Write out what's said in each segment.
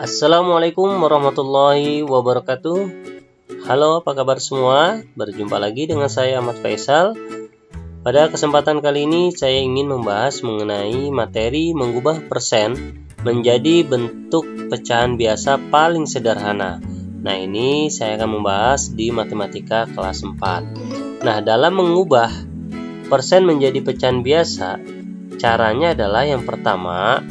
Assalamualaikum warahmatullahi wabarakatuh. Halo, apa kabar semua? Berjumpa lagi dengan saya Ahmad Faisal. Pada kesempatan kali ini saya ingin membahas mengenai materi mengubah persen menjadi bentuk pecahan biasa paling sederhana. Nah, ini saya akan membahas di matematika kelas 4. Nah, dalam mengubah persen menjadi pecahan biasa, caranya adalah yang pertama,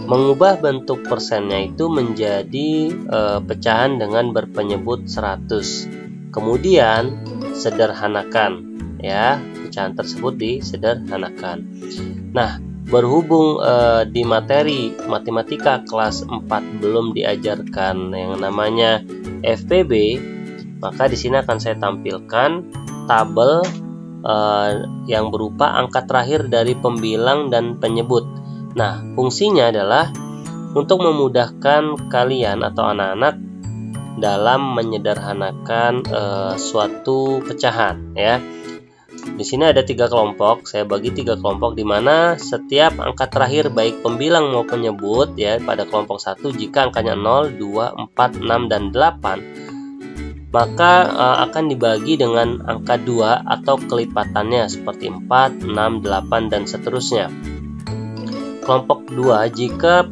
mengubah bentuk persennya itu menjadi pecahan dengan berpenyebut 100. Kemudian sederhanakan, ya, pecahan tersebut disederhanakan. Nah, berhubung di materi matematika kelas 4 belum diajarkan yang namanya FPB, maka di sini akan saya tampilkan tabel yang berupa angka terakhir dari pembilang dan penyebut. Nah, fungsinya adalah untuk memudahkan kalian atau anak-anak dalam menyederhanakan suatu pecahan, ya. Di sini ada 3 kelompok. Saya bagi 3 kelompok di mana setiap angka terakhir baik pembilang maupun penyebut, ya, pada kelompok 1 jika angkanya 0, 2, 4, 6 dan 8, maka akan dibagi dengan angka 2 atau kelipatannya seperti 4, 6, 8 dan seterusnya. Kelompok 2 jika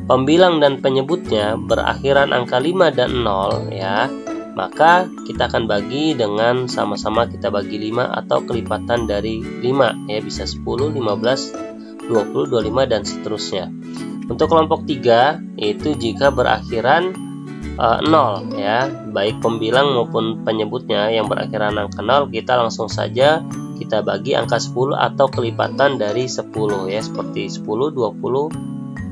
pembilang dan penyebutnya berakhiran angka 5 dan 0, ya, maka kita akan bagi dengan sama-sama kita bagi 5 atau kelipatan dari 5, ya, bisa 10, 15, 20, 25 dan seterusnya. Untuk kelompok 3 yaitu jika berakhiran 0, ya, baik pembilang maupun penyebutnya yang berakhiran angka 0, kita langsung saja kita bagi angka 10 atau kelipatan dari 10, ya, seperti 10, 20,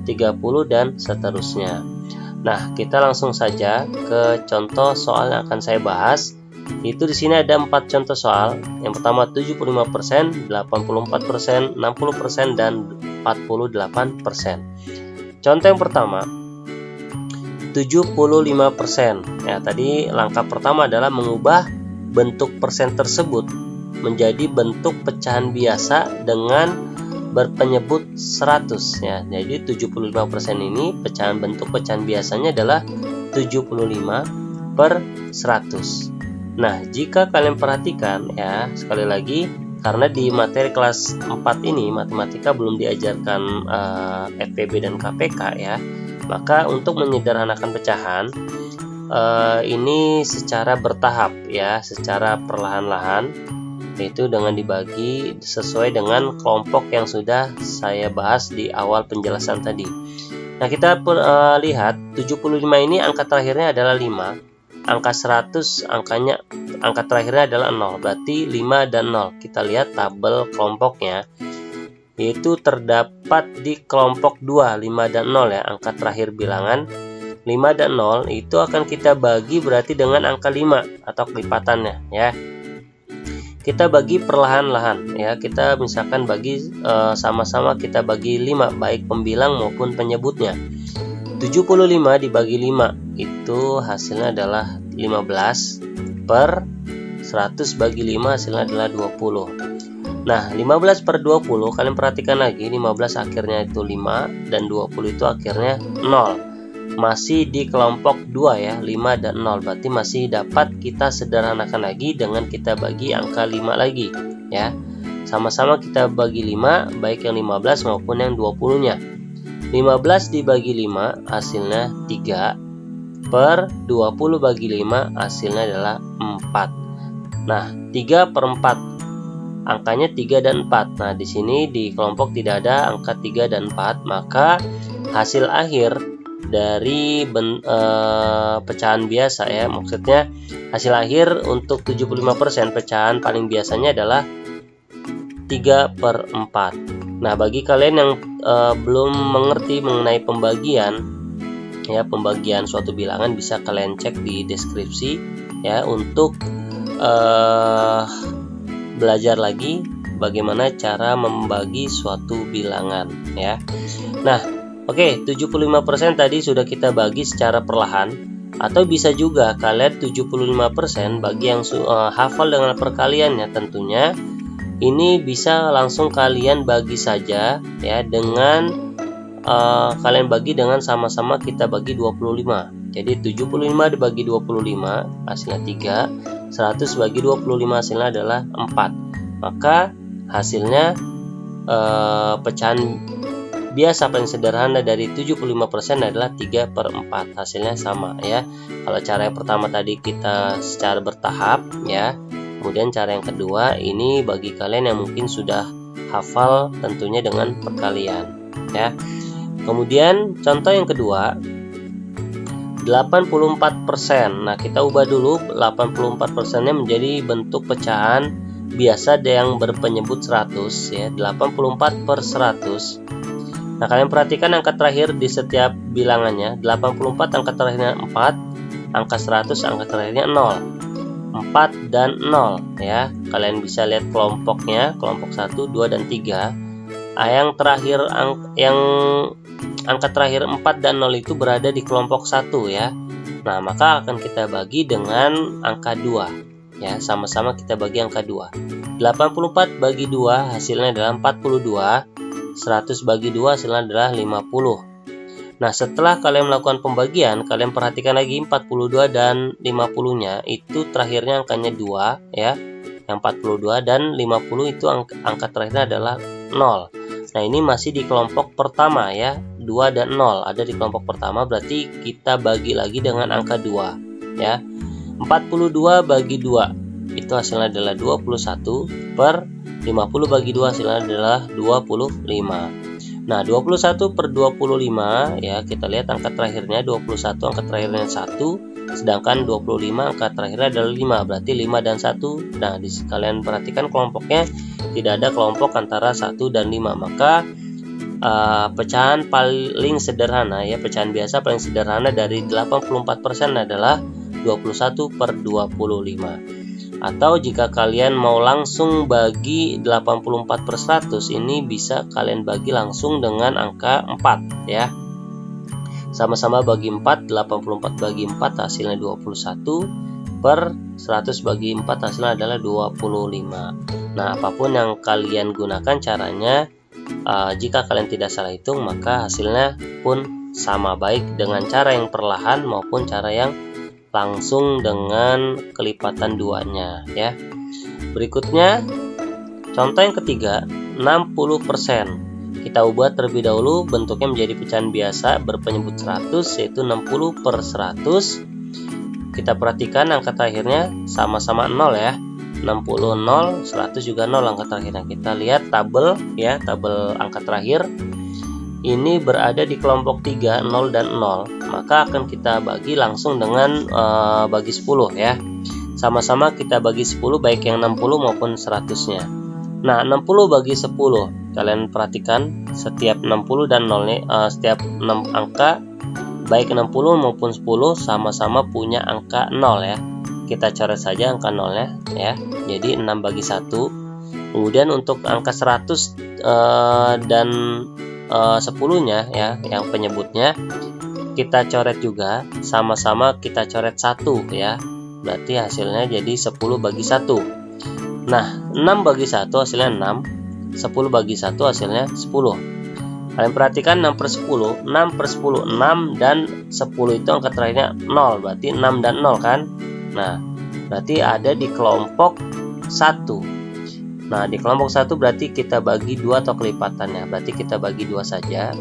30 dan seterusnya. Nah, kita langsung saja ke contoh soal yang akan saya bahas. Itu di sini ada 4 contoh soal. Yang pertama 75%, 84%, 60% dan 48%. Contoh yang pertama 75%. Ya, tadi langkah pertama adalah mengubah bentuk persen tersebut menjadi bentuk pecahan biasa dengan berpenyebut 100, ya. Jadi 75% ini bentuk pecahan biasanya adalah 75/100. Nah, jika kalian perhatikan, ya, sekali lagi karena di materi kelas 4 ini matematika belum diajarkan FPB dan KPK, ya, maka untuk menyederhanakan pecahan ini secara bertahap, ya, secara perlahan-lahan, yaitu dengan dibagi sesuai dengan kelompok yang sudah saya bahas di awal penjelasan tadi. Nah, kita lihat 75 ini angka terakhirnya adalah 5, angka 100 angka terakhirnya adalah 0, berarti 5 dan 0. Kita lihat tabel kelompoknya, yaitu terdapat di kelompok 2, 5 dan 0, ya, angka terakhir bilangan 5 dan 0 itu akan kita bagi berarti dengan angka 5 atau kelipatannya, ya. Kita bagi perlahan-lahan, ya. Kita misalkan bagi sama-sama kita bagi 5 baik pembilang maupun penyebutnya. 75 dibagi 5 itu hasilnya adalah 15/100 bagi 5 hasilnya adalah 20. Nah, 15/20 kalian perhatikan lagi, 15 akhirnya itu 5 dan 20 itu akhirnya 0. Masih di kelompok 2, ya, 5 dan 0, berarti masih dapat kita sederhanakan lagi dengan kita bagi angka 5 lagi, ya. Sama-sama kita bagi 5 baik yang 15 maupun yang 20-nya. 15 dibagi 5 hasilnya 3/20 bagi 5 hasilnya adalah 4. Nah, 3/4 angkanya 3 dan 4. Nah, di sini di kelompok tidak ada angka 3 dan 4, maka hasil akhir dari pecahan biasa, ya, maksudnya hasil akhir untuk 75% pecahan paling biasanya adalah 3/4. Nah, bagi kalian yang belum mengerti mengenai pembagian, ya, pembagian suatu bilangan, bisa kalian cek di deskripsi, ya, untuk belajar lagi bagaimana cara membagi suatu bilangan, ya. Nah, oke, 75% tadi sudah kita bagi secara perlahan, atau bisa juga kalian 75% bagi yang hafal dengan perkaliannya tentunya. Ini bisa langsung kalian bagi saja, ya, dengan kalian bagi dengan sama-sama kita bagi 25. Jadi 75 dibagi 25 hasilnya 3, 100 bagi 25 hasilnya adalah 4. Maka hasilnya pecahan biasa paling sederhana dari 75% adalah 3/4. Hasilnya sama ya. Kalau cara yang pertama tadi kita secara bertahap ya. Kemudian cara yang kedua ini bagi kalian yang mungkin sudah hafal tentunya dengan perkalian ya. Kemudian contoh yang kedua 84%. Nah, kita ubah dulu 84%-nya menjadi bentuk pecahan biasa yang berpenyebut 100 ya, 84/100. Nah, kalian perhatikan angka terakhir di setiap bilangannya. 84 angka terakhirnya 4, angka 100 angka terakhirnya 0. 4 dan 0 ya. Kalian bisa lihat kelompoknya, kelompok 1, 2 dan 3. Yang terakhir angka terakhir 4 dan 0 itu berada di kelompok 1 ya. Nah, maka akan kita bagi dengan angka 2 ya. Sama-sama kita bagi angka 2. 84 bagi 2 hasilnya adalah 42. 100 bagi 2 hasilnya adalah 50. Nah, setelah kalian melakukan pembagian, kalian perhatikan lagi 42 dan 50-nya itu terakhirnya angkanya 2 ya. Yang 42 dan 50 itu angka terakhirnya adalah 0. Nah, ini masih di kelompok pertama ya. 2 dan 0 ada di kelompok pertama, berarti kita bagi lagi dengan angka 2 ya. 42 bagi 2 itu hasilnya adalah 21 per 50 bagi 2 hasilnya adalah 25. Nah, 21 per 25 ya, kita lihat angka terakhirnya 21 angka terakhirnya 1, sedangkan 25 angka terakhirnya adalah 5, berarti 5 dan 1. Nah, kalian perhatikan kelompoknya tidak ada kelompok antara 1 dan 5, maka pecahan paling sederhana ya, pecahan biasa paling sederhana dari 84% adalah 21 per 25. Atau jika kalian mau langsung bagi 84/100, ini bisa kalian bagi langsung dengan angka 4 ya. Sama-sama bagi 4, 84 bagi 4 hasilnya 21 per 100 bagi 4 hasilnya adalah 25. Nah, apapun yang kalian gunakan caranya, jika kalian tidak salah hitung maka hasilnya pun sama, baik dengan cara yang perlahan maupun cara yang langsung dengan kelipatan 2-nya ya. Berikutnya contoh yang ketiga 60%. Kita ubah terlebih dahulu bentuknya menjadi pecahan biasa berpenyebut 100, yaitu 60/100. Kita perhatikan angka terakhirnya sama-sama 0 ya. 60 0, 100 juga 0 angka terakhirnya. Kita lihat tabel ya, tabel angka terakhir. Ini berada di kelompok 3, 0 dan 0. Maka akan kita bagi langsung dengan bagi 10 ya. Sama-sama kita bagi 10 baik yang 60 maupun 100-nya. Nah, 60 bagi 10. Kalian perhatikan setiap 60 dan 0-nya, setiap 6 angka baik 60 maupun 10 sama-sama punya angka 0 ya. Kita coret saja angka 0-nya ya. Jadi 6 bagi 1. Kemudian untuk angka 100 dan 10-nya ya, yang penyebutnya kita coret juga, sama-sama kita coret 1 ya. Berarti hasilnya jadi 10 bagi 1. Nah, 6 bagi 1 hasilnya 6, 10 bagi 1 hasilnya 10. Kalian perhatikan 6 per 10, 6 per 10, 6 dan 10 itu angka terakhirnya 0, berarti 6 dan 0 kan. Nah, berarti ada di kelompok 1. Nah, di kelompok 1 berarti kita bagi 2 atau kelipatannya. Berarti kita bagi 2 saja,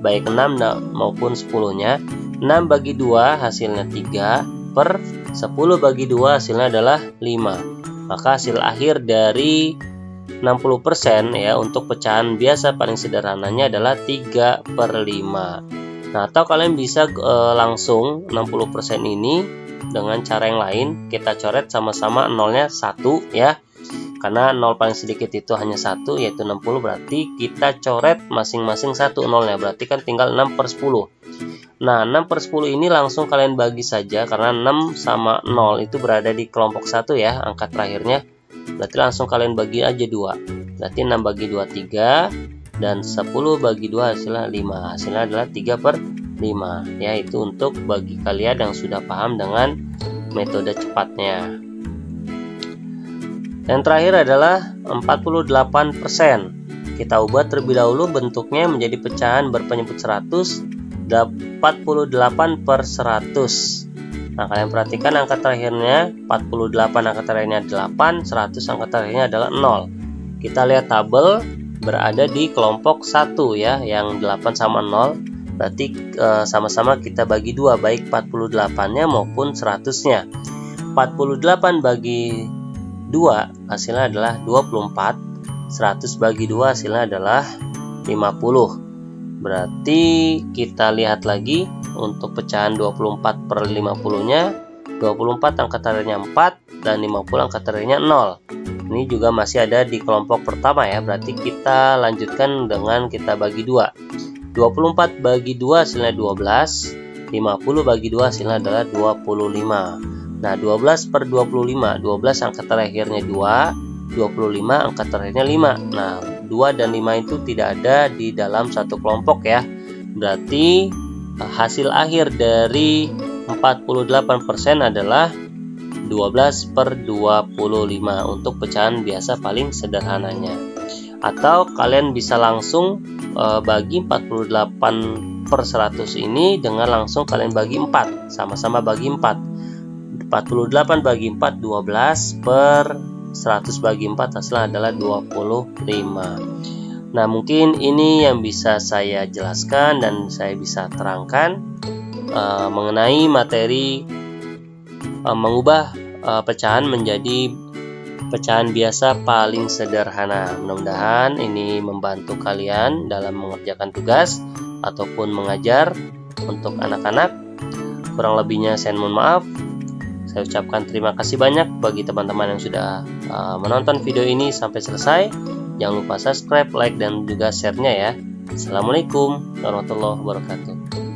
baik 6 maupun 10-nya. 6 bagi 2 hasilnya 3 per 10 bagi 2 hasilnya adalah 5. Maka hasil akhir dari 60% ya untuk pecahan biasa paling sederhananya adalah 3/5. Nah, atau kalian bisa langsung 60% ini dengan cara yang lain. Kita coret sama-sama 0-nya 1 ya. Karena 0 paling sedikit itu hanya 1, yaitu 60, berarti kita coret masing-masing 1 0-nya, berarti kan tinggal 6 per 10. Nah, 6 per 10 ini langsung kalian bagi saja, karena 6 sama 0 itu berada di kelompok 1 ya, angka terakhirnya. Berarti langsung kalian bagi aja 2. Berarti 6 bagi 2 3, dan 10 bagi 2 hasilnya 5. Hasilnya adalah 3/5 ya. Itu untuk bagi kalian yang sudah paham dengan metode cepatnya. Yang terakhir adalah 48%. kita ubah terlebih dahulu bentuknya menjadi pecahan berpenyebut 100, 48 per 100. Nah, kalian perhatikan angka terakhirnya 48, angka terakhirnya 8, 100 angka terakhirnya adalah 0. Kita lihat tabel berada di kelompok 1 ya, yang 8 sama 0. Berarti sama-sama kita bagi 2, baik 48-nya maupun 100-nya. 48 bagi 2 hasilnya adalah 24. 100 bagi 2 hasilnya adalah 50. Berarti kita lihat lagi untuk pecahan 24 per 50-nya. 24 angka terakhirnya 4 dan 50 angka terakhirnya 0. Ini juga masih ada di kelompok pertama ya. Berarti kita lanjutkan dengan kita bagi 2. 24 bagi 2 hasilnya 12. 50 bagi 2 hasilnya adalah 25. Nah, 12 per 25. 12 angka terakhirnya 2. 25 angka terakhirnya 5. Nah, 2 dan 5 itu tidak ada di dalam satu kelompok ya. Berarti hasil akhir dari 48% adalah 12 per 25 untuk pecahan biasa paling sederhananya. Atau kalian bisa langsung bagi 48 per 100 ini dengan langsung kalian bagi 4. Sama-sama bagi 4. 48 bagi 4 12 per 100 bagi 4 hasilnya adalah 25. Nah, mungkin ini yang bisa saya jelaskan dan saya bisa terangkan mengenai materi mengubah pecahan menjadi pecahan biasa paling sederhana. Mudah-mudahan ini membantu kalian dalam mengerjakan tugas ataupun mengajar untuk anak-anak. Kurang lebihnya saya mohon maaf. Saya ucapkan terima kasih banyak bagi teman-teman yang sudah menonton video ini sampai selesai. Jangan lupa subscribe, like, dan juga share-nya ya. Assalamualaikum warahmatullahi wabarakatuh.